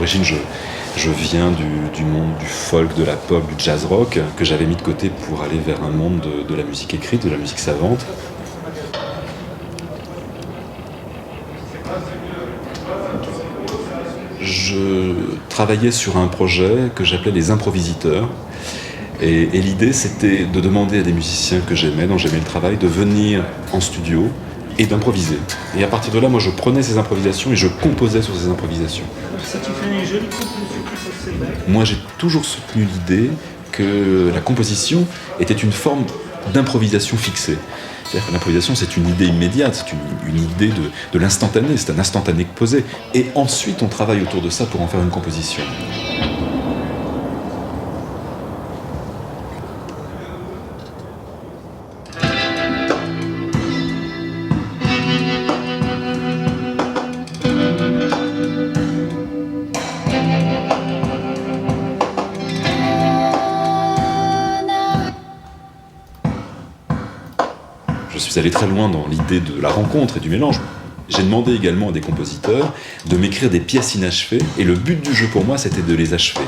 l'origine, je viens du monde du folk, de la pop, du jazz rock, que j'avais mis de côté pour aller vers un monde de la musique écrite, de la musique savante. Je travaillais sur un projet que j'appelais les improvisiteurs. Et l'idée, c'était de demander à des musiciens que j'aimais, dont j'aimais le travail, de venir en studio et d'improviser. Et à partir de là, moi, je prenais ces improvisations et je composais sur ces improvisations. Ça, tu fais une jolie composition. Moi, j'ai toujours soutenu l'idée que la composition était une forme d'improvisation fixée. C'est-à-dire que l'improvisation, c'est une idée immédiate, c'est une idée de l'instantané, c'est un instantané posé. Et ensuite, on travaille autour de ça pour en faire une composition. Je suis allé très loin dans l'idée de la rencontre et du mélange. J'ai demandé également à des compositeurs de m'écrire des pièces inachevées, et le but du jeu pour moi, c'était de les achever.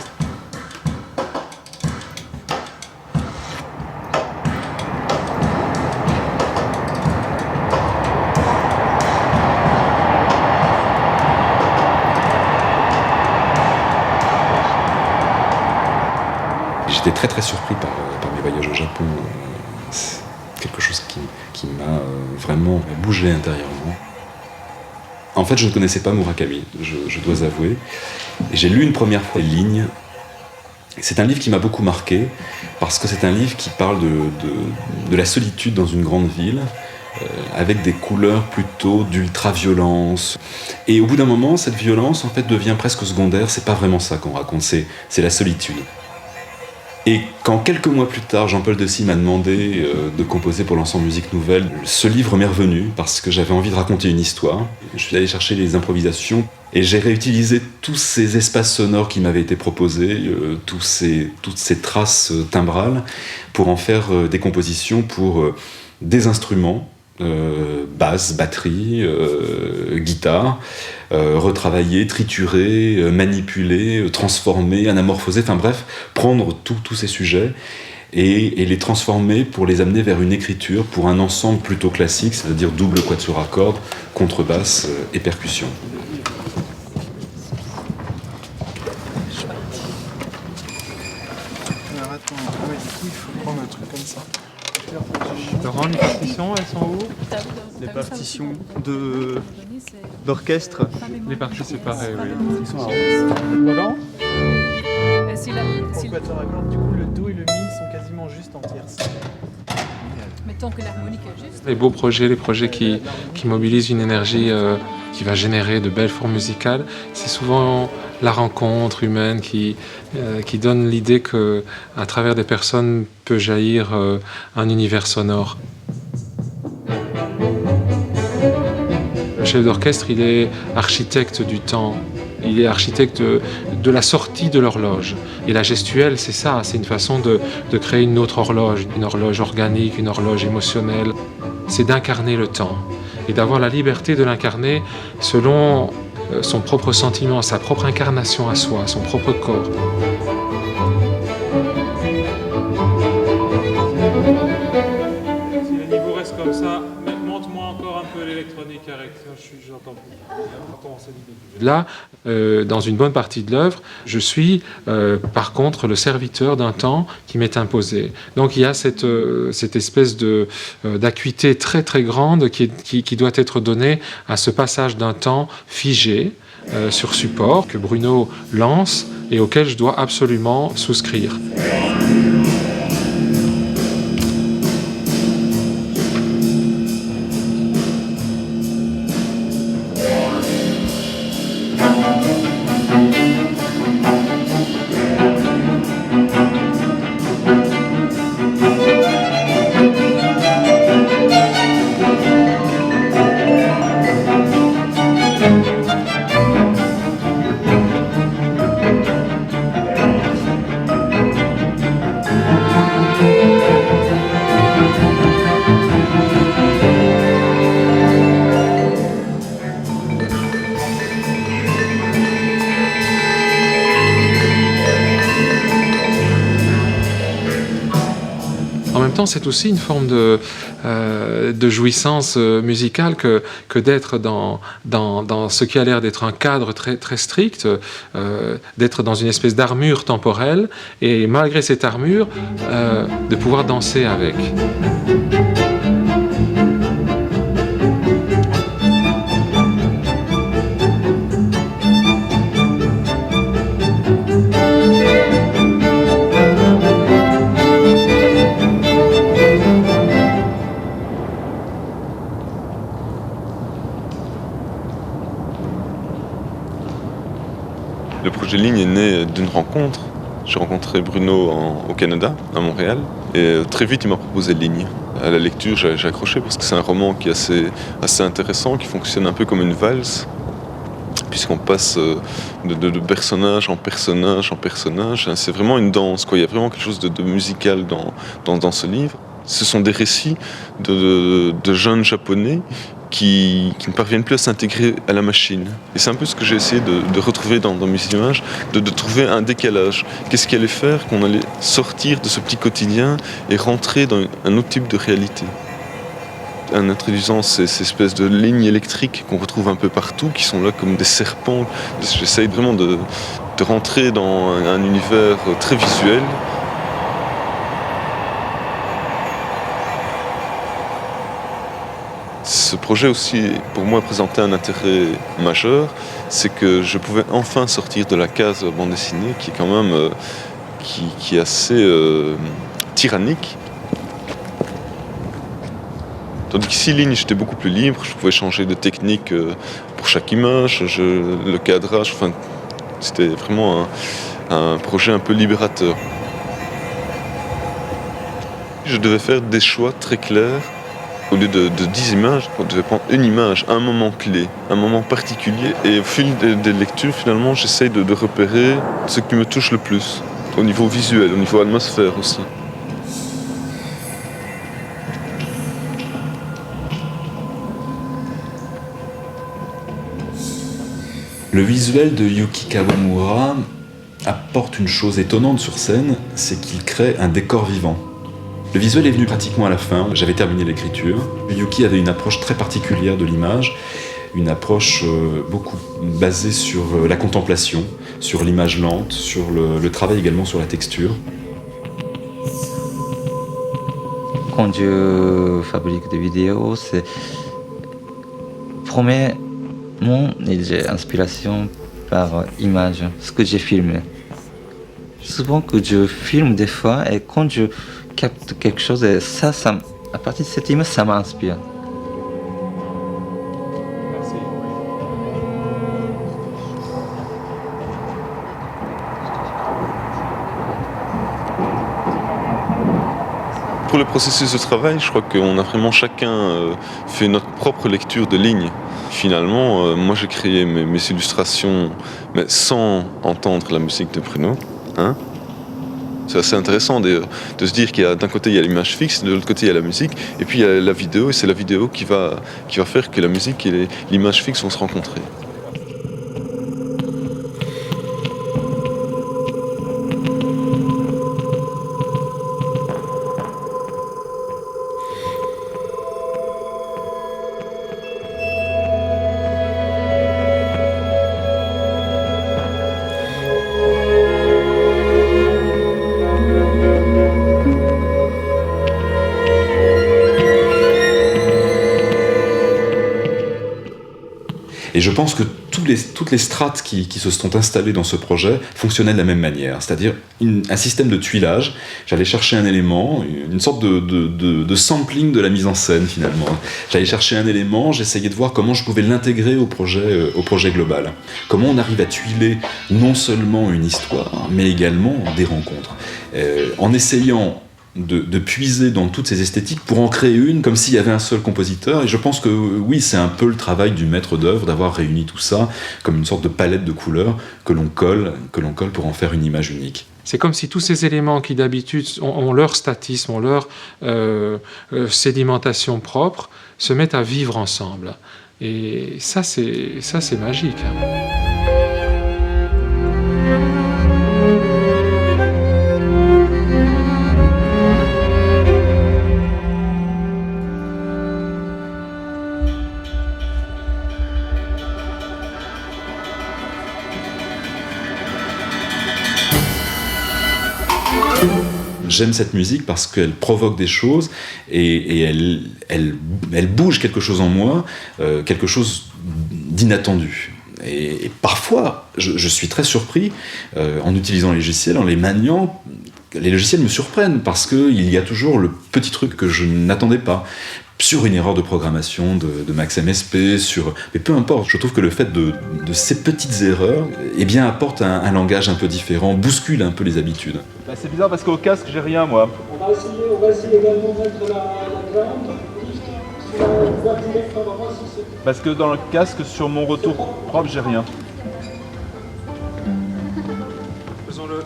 J'étais très très surpris par mes voyages au Japon. C'est quelque chose qui m'a vraiment bougé intérieurement. En fait, je ne connaissais pas Murakami, je dois avouer. Et j'ai lu une première fois les lignes. C'est un livre qui m'a beaucoup marqué, parce que c'est un livre qui parle de la solitude dans une grande ville, avec des couleurs plutôt d'ultra-violence. Et au bout d'un moment, cette violence en fait devient presque secondaire. C'est pas vraiment ça qu'on raconte, c'est la solitude. Et quand quelques mois plus tard, Jean-Paul Dessy m'a demandé de composer pour l'ensemble Musique Nouvelle, ce livre m'est revenu parce que j'avais envie de raconter une histoire. Je suis allé chercher les improvisations et j'ai réutilisé tous ces espaces sonores qui m'avaient été proposés, toutes ces traces timbrales, pour en faire des compositions pour des instruments, basse, batterie, guitare, retravailler, triturer, manipuler, transformer, anamorphoser, enfin bref, prendre tous ces sujets et les transformer pour les amener vers une écriture, pour un ensemble plutôt classique, c'est-à-dire double quatuor à cordes, contrebasse et percussion. Alors attends, ouais, du coup il faut prendre un truc comme ça. Laurent, les partitions, elles sont où? Les partitions d'orchestre. Les partitions, c'est pareil, oui. Ils sont en Laurent? En quatuor à cordes, du coup le do et le mi sont quasiment juste en tierce. Mettons que l'harmonique est juste. Les beaux projets, les projets qui mobilisent une énergie qui va générer de belles formes musicales, c'est souvent la rencontre humaine qui donne l'idée qu'à travers des personnes peut jaillir un univers sonore. Le chef d'orchestre, il est architecte du temps. Il est architecte de la sortie de l'horloge. Et la gestuelle, c'est ça, c'est une façon de créer une autre horloge, une horloge organique, une horloge émotionnelle. C'est d'incarner le temps et d'avoir la liberté de l'incarner selon son propre sentiment, sa propre incarnation à soi, son propre corps. Si le niveau reste comme ça, monte-moi encore un peu l'électronique, arrête, j'entends plus. Là, dans une bonne partie de l'œuvre, je suis par contre le serviteur d'un temps qui m'est imposé. Donc il y a cette espèce d'acuité très très grande qui doit être donnée à ce passage d'un temps figé sur support que Bruno lance et auquel je dois absolument souscrire. temps, c'est aussi une forme de jouissance musicale que d'être dans ce qui a l'air d'être un cadre très, très strict, d'être dans une espèce d'armure temporelle, et malgré cette armure, de pouvoir danser avec. Le projet Ligne est né d'une rencontre. J'ai rencontré Bruno au Canada, à Montréal, et très vite il m'a proposé Ligne. À la lecture, j'ai accroché parce que c'est un roman qui est assez intéressant, qui fonctionne un peu comme une valse, puisqu'on passe de personnage en personnage en personnage. C'est vraiment une danse, quoi. Il y a vraiment quelque chose de musical dans ce livre. Ce sont des récits de jeunes Japonais qui ne parviennent plus à s'intégrer à la machine. Et c'est un peu ce que j'ai essayé de retrouver dans mes images, de trouver un décalage. Qu'est-ce qui allait faire qu'on allait sortir de ce petit quotidien et rentrer dans un autre type de réalité, en introduisant ces espèces de lignes électriques qu'on retrouve un peu partout, qui sont là comme des serpents. J'essaye vraiment de rentrer dans un univers très visuel. Ce projet aussi, pour moi, présentait un intérêt majeur, c'est que je pouvais enfin sortir de la case bande dessinée, qui est quand même qui est assez tyrannique. Tandis qu'ici, Ligne, j'étais beaucoup plus libre, je pouvais changer de technique pour chaque image, le cadrage, enfin, c'était vraiment un projet un peu libérateur. Je devais faire des choix très clairs. Au lieu de 10 images, on devait prendre une image, un moment clé, un moment particulier. Et au fil des lectures, finalement, j'essaye de repérer ce qui me touche le plus, au niveau visuel, au niveau atmosphère aussi. Le visuel de Yuki Kawamura apporte une chose étonnante sur scène, c'est qu'il crée un décor vivant. Le visuel est venu pratiquement à la fin, j'avais terminé l'écriture. Yuki avait une approche très particulière de l'image, une approche beaucoup basée sur la contemplation, sur l'image lente, sur le travail également sur la texture. Quand je fabrique des vidéos, c'est premièrement, j'ai inspiration par image, ce que j'ai filmé. Souvent que je filme des fois et quand je capte quelque chose et ça à partir de cette image, ça m'inspire. Pour le processus de travail, je crois qu'on a vraiment chacun fait notre propre lecture de Ligne. Finalement, moi j'ai créé mes illustrations, mais sans entendre la musique de Bruno. Hein? C'est assez intéressant de se dire qu'il y a d'un côté il y a l'image fixe, de l'autre côté il y a la musique, et puis il y a la vidéo, et c'est la vidéo qui va faire que la musique et l'image fixe vont se rencontrer. Et je pense que toutes les strates qui se sont installées dans ce projet fonctionnaient de la même manière, c'est-à-dire un système de tuilage. J'allais chercher un élément, une sorte de sampling de la mise en scène finalement. J'allais chercher un élément, j'essayais de voir comment je pouvais l'intégrer au projet global. Comment on arrive à tuiler non seulement une histoire, mais également des rencontres. En essayant de puiser dans toutes ces esthétiques pour en créer une comme s'il y avait un seul compositeur, et je pense que oui, c'est un peu le travail du maître d'œuvre d'avoir réuni tout ça comme une sorte de palette de couleurs que l'on colle pour en faire une image unique. C'est comme si tous ces éléments qui d'habitude ont leur statisme, ont leur sédimentation propre, se mettent à vivre ensemble. Et ça c'est magique. J'aime cette musique parce qu'elle provoque des choses et elle bouge quelque chose en moi, quelque chose d'inattendu. Et parfois, je suis très surpris en utilisant les logiciels, en les maniant. Les logiciels me surprennent parce qu'il y a toujours le petit truc que je n'attendais pas. Sur une erreur de programmation de Max MSP, mais peu importe, je trouve que le fait de ces petites erreurs eh bien, apporte un langage un peu différent, bouscule un peu les habitudes. Bah, c'est bizarre parce qu'au casque, j'ai rien, moi. On va essayer également de mettre la ground. Sur la boîte directe, on va voir si c'est... Parce que dans le casque, sur mon retour propre, j'ai rien. Faisons-le.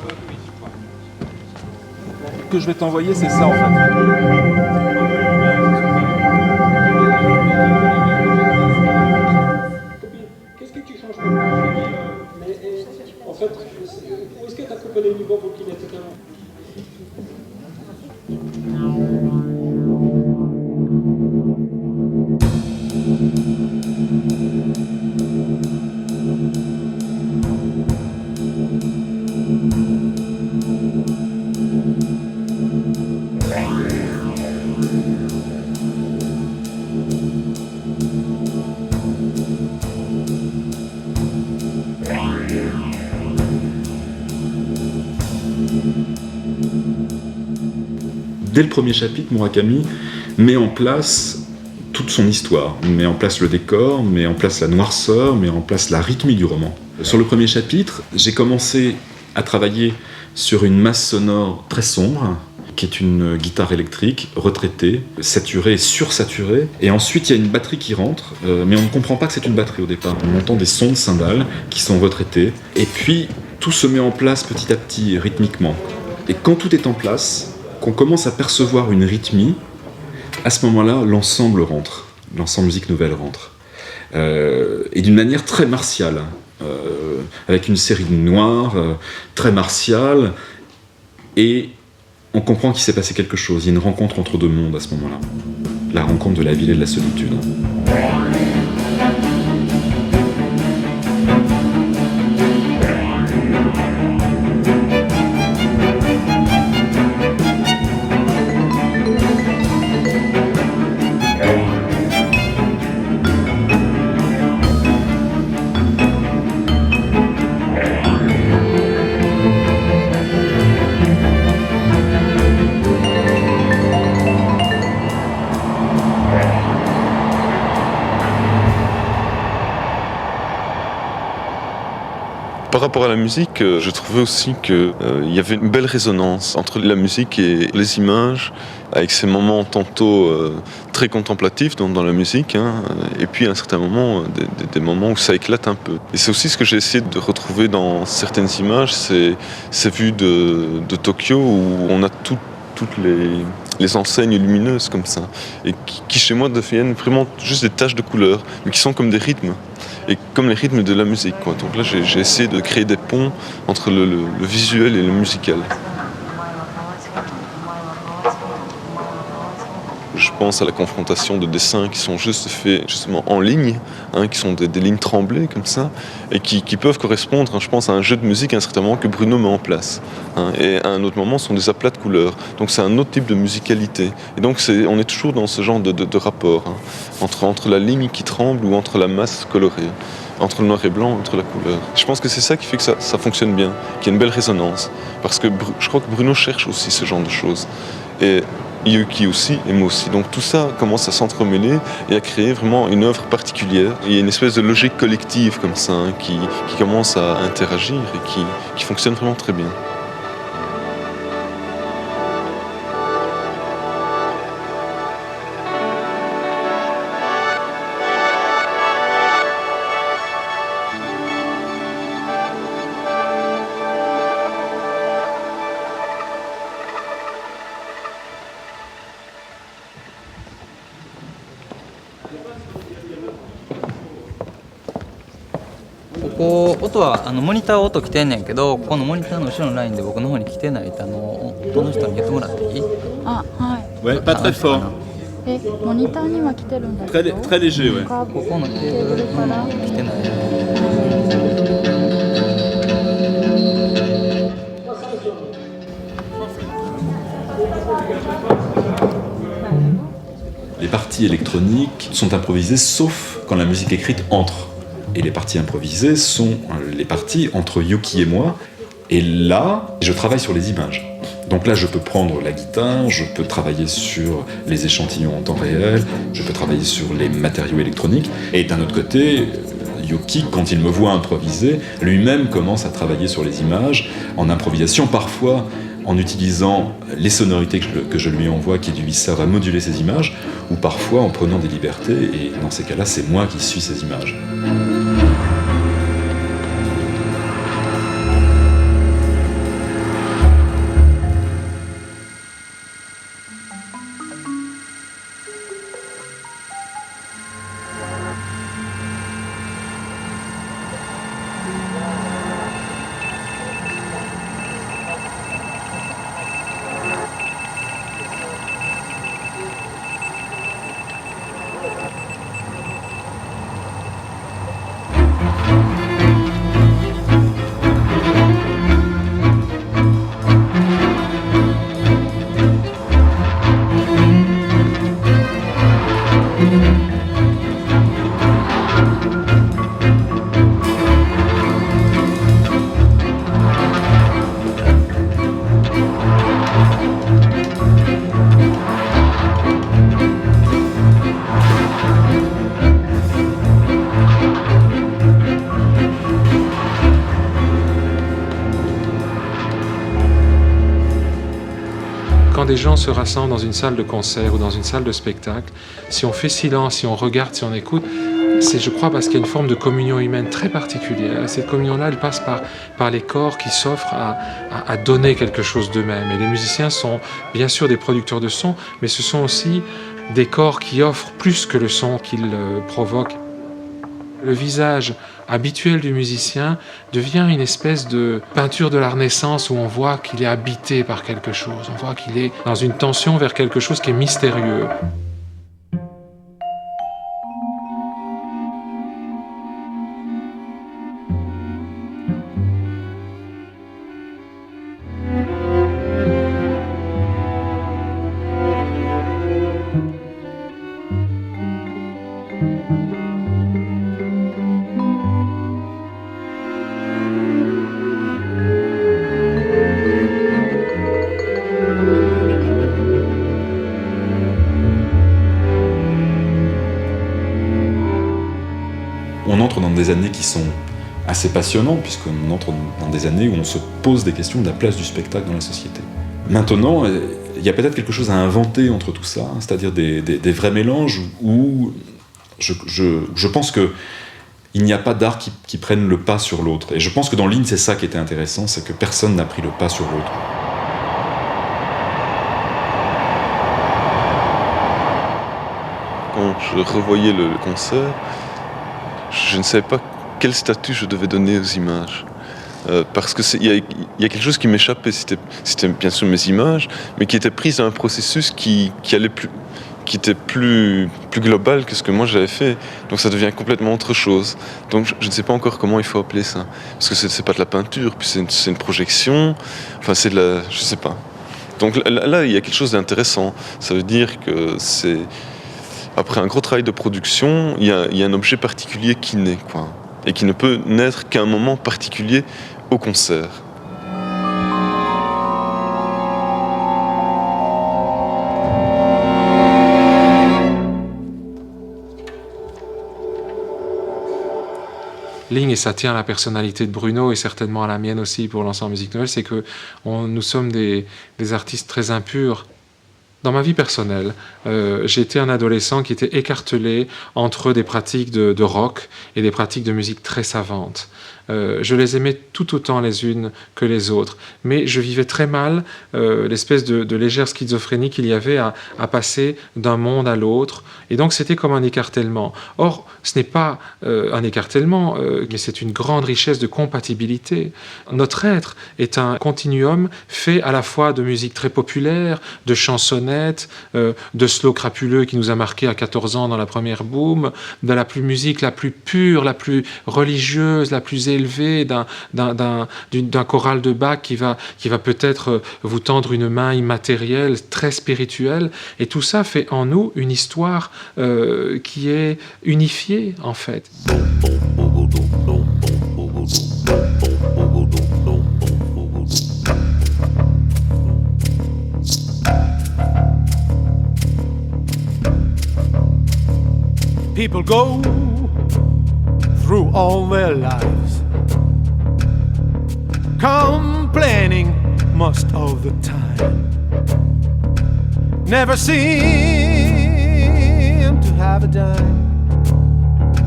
Ce que je vais t'envoyer, c'est ça en fait. Qu'est-ce que tu changes comme en fait, où est-ce que tu as coupé les niveaux pour qu'il ait été avant? Dès le premier chapitre, Murakami met en place toute son histoire, met en place le décor, met en place la noirceur, met en place la rythmie du roman. Sur le premier chapitre, j'ai commencé à travailler sur une masse sonore très sombre, qui est une guitare électrique retraitée, saturée et sursaturée. Et ensuite, il y a une batterie qui rentre, mais on ne comprend pas que c'est une batterie au départ. On entend des sons de cymbales qui sont retraités. Et puis, tout se met en place petit à petit, rythmiquement. Et quand tout est en place, qu'on commence à percevoir une rythmie, à ce moment-là, l'ensemble rentre, l'ensemble musique nouvelle rentre. Et d'une manière très martiale, avec une série de noirs, très martiale, et on comprend qu'il s'est passé quelque chose. Il y a une rencontre entre deux mondes à ce moment-là. La rencontre de la ville et de la solitude. Par rapport à la musique, je trouvais aussi qu'il y avait une belle résonance entre la musique et les images, avec ces moments tantôt très contemplatifs dans la musique, et puis à un certain moment, des moments où ça éclate un peu. Et c'est aussi ce que j'ai essayé de retrouver dans certaines images, ces vues de Tokyo où on a toutes les enseignes lumineuses comme ça, et qui chez moi deviennent vraiment juste des taches de couleurs, mais qui sont comme des rythmes. Et comme les rythmes de la musique, quoi. Donc là, j'ai essayé de créer des ponts entre le visuel et le musical. Je pense à la confrontation de dessins qui sont juste faits justement en ligne, qui sont des lignes tremblées comme ça, et qui peuvent correspondre, je pense, à un jeu de musique à un certain moment que Bruno met en place. Et à un autre moment, ce sont des aplats de couleurs. Donc c'est un autre type de musicalité. Et donc on est toujours dans ce genre de rapport, entre la ligne qui tremble ou entre la masse colorée, entre le noir et blanc, entre la couleur. Je pense que c'est ça qui fait que ça fonctionne bien, qu'il y a une belle résonance. Parce que je crois que Bruno cherche aussi ce genre de choses. Et Yuki aussi, et moi aussi. Donc tout ça commence à s'entremêler et à créer vraiment une œuvre particulière. Il y a une espèce de logique collective comme ça, qui commence à interagir et qui fonctionne vraiment très bien.ここ音はモニター音来てんねんけど、このモニターの後ろのラインで僕の方に来てないってこの人に言ってもらっていい？あ、はい。Ouais, pas très fort. モニターには来てるんだけど。Très léger, ouais. ここのケーブルから来てない。Les parties électroniques sont improvisées sauf quand la musique écrite entre. Et les parties improvisées sont les parties entre Yuki et moi. Et là, je travaille sur les images. Donc là, je peux prendre la guitare, je peux travailler sur les échantillons en temps réel, je peux travailler sur les matériaux électroniques. Et d'un autre côté, Yuki, quand il me voit improviser, lui-même commence à travailler sur les images, en improvisation, parfois en utilisant les sonorités que je lui envoie, qui lui servent à moduler ces images, ou parfois en prenant des libertés, et dans ces cas-là, c'est moi qui suis ces images. Quand des gens se rassemblent dans une salle de concert ou dans une salle de spectacle, si on fait silence, si on regarde, si on écoute, c'est, je crois, parce qu'il y a une forme de communion humaine très particulière. Cette communion-là, elle passe par les corps qui s'offrent à donner quelque chose d'eux-mêmes. Et les musiciens sont bien sûr des producteurs de son, mais ce sont aussi des corps qui offrent plus que le son qu'ils provoquent. Le visage habituel du musicien devient une espèce de peinture de la Renaissance où on voit qu'il est habité par quelque chose, on voit qu'il est dans une tension vers quelque chose qui est mystérieux. On entre dans des années qui sont assez passionnantes, puisqu'on entre dans des années où on se pose des questions de la place du spectacle dans la société. Maintenant, il y a peut-être quelque chose à inventer entre tout ça, c'est-à-dire des vrais mélanges où je pense qu'il n'y a pas d'art qui prenne le pas sur l'autre. Et je pense que dans Ligne, c'est ça qui était intéressant, c'est que personne n'a pris le pas sur l'autre. Quand je revoyais le concert, je ne savais pas quel statut je devais donner aux images. Parce qu'il y a quelque chose qui m'échappait, c'était bien sûr mes images, mais qui était prise à un processus qui était plus global que ce que moi j'avais fait. Donc ça devient complètement autre chose. Donc je ne sais pas encore comment il faut appeler ça. Parce que c'est pas de la peinture, puis c'est une projection, enfin c'est de la... je sais pas. Donc là, il y a quelque chose d'intéressant. Ça veut dire que c'est... Après un gros travail de production, il y a un objet particulier qui naît, quoi. Et qui ne peut naître qu'à un moment particulier au concert. Ligne, et ça tient à la personnalité de Bruno et certainement à la mienne aussi pour l'ensemble Musique Nouvelle, c'est que nous sommes des artistes très impurs. Dans ma vie personnelle, j'ai été un adolescent qui était écartelé entre des pratiques de rock et des pratiques de musique très savantes. Je les aimais tout autant les unes que les autres, mais je vivais très mal l'espèce de légère schizophrénie qu'il y avait à passer d'un monde à l'autre, et donc c'était comme un écartèlement. Or, ce n'est pas un écartèlement, mais c'est une grande richesse de compatibilité. Notre être est un continuum fait à la fois de musique très populaire, de chansonnettes, Internet, de slow crapuleux qui nous a marqué à 14 ans dans la première boom, de la musique la plus pure, la plus religieuse, la plus élevée, d'un choral de Bach qui va peut-être vous tendre une main immatérielle, très spirituelle. Et tout ça fait en nous une histoire qui est unifiée, en fait. People go through all their lives complaining most of the time, never seem to have a dime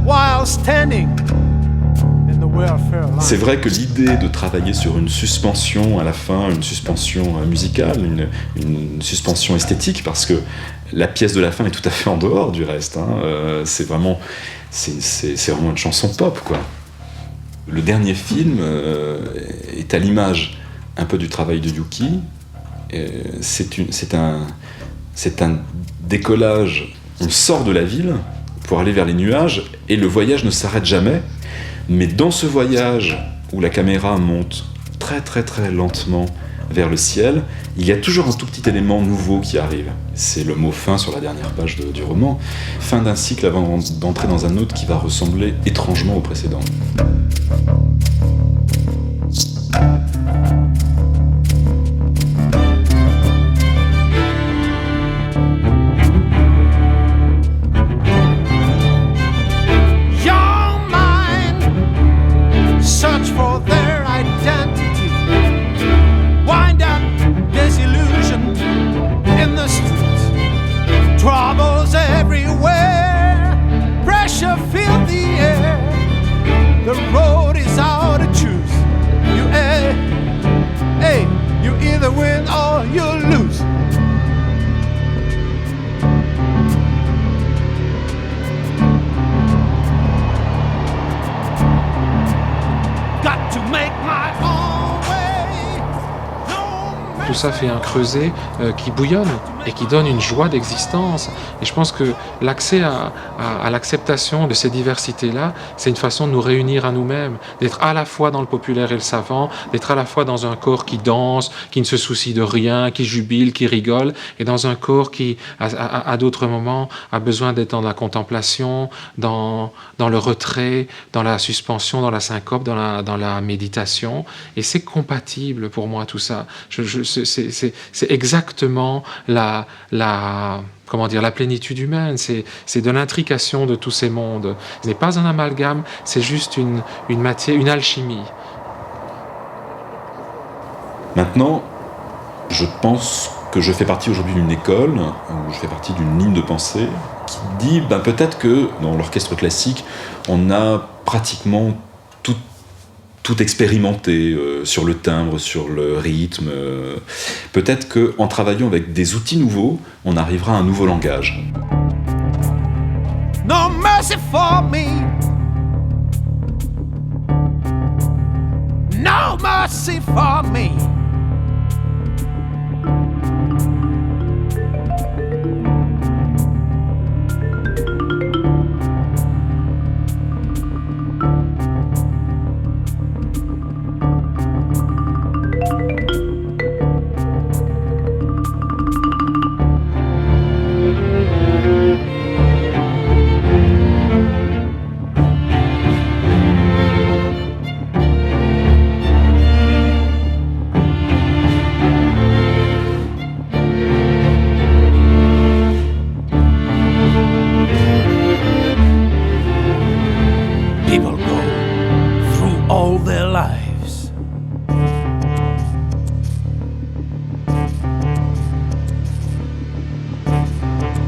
while standing in the welfare line. C'est vrai que l'idée de travailler sur une suspension à la fin, une suspension musicale, une suspension esthétique, parce que la pièce de la fin est tout à fait en dehors du reste, c'est vraiment une chanson pop, quoi. Le dernier film est à l'image un peu du travail de Yuki. C'est un décollage, on sort de la ville pour aller vers les nuages et le voyage ne s'arrête jamais, mais dans ce voyage où la caméra monte très très très lentement vers le ciel, il y a toujours un tout petit élément nouveau qui arrive. C'est le mot fin sur la dernière page du roman. Fin d'un cycle avant d'entrer dans un autre qui va ressembler étrangement au précédent. Troubles everywhere, pressure filled the air. The road is out to choose. You either win or you lose. Got to make my own way. Tout ça fait un creuset qui bouillonne et qui donne une joie d'existence. Et je pense que l'accès à l'acceptation de ces diversités-là, c'est une façon de nous réunir à nous-mêmes, d'être à la fois dans le populaire et le savant, d'être à la fois dans un corps qui danse, qui ne se soucie de rien, qui jubile, qui rigole, et dans un corps qui, à d'autres moments, a besoin d'être dans la contemplation, dans le retrait, dans la suspension, dans la syncope, dans la méditation. Et c'est compatible pour moi, tout ça. C'est exactement la plénitude humaine, c'est de l'intrication de tous ces mondes. Ce n'est pas un amalgame, c'est juste une matière, une alchimie. Maintenant, je pense que je fais partie aujourd'hui d'une école, ou je fais partie d'une ligne de pensée qui dit peut-être que dans l'orchestre classique, on a pratiquement tout expérimenté sur le timbre, sur le rythme. Peut-être qu'en travaillant avec des outils nouveaux, on arrivera à un nouveau langage. No mercy for me. No mercy for me.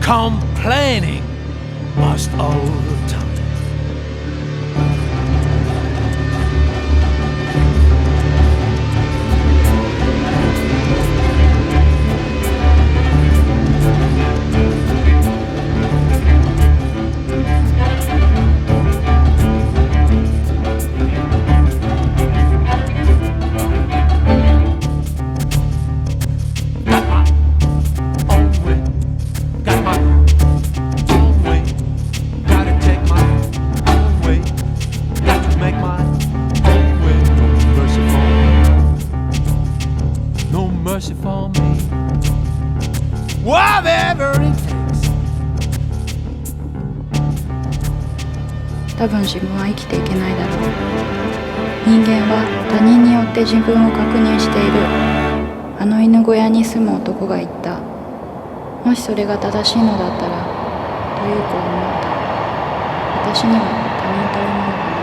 Complaining most all the time. 多分自分は生きていけないだろう。人間は他人によって自分を確認している。あの犬小屋に住む男が言った。もしそれが正しいのだったら、という子は思った。私には他人というものがない。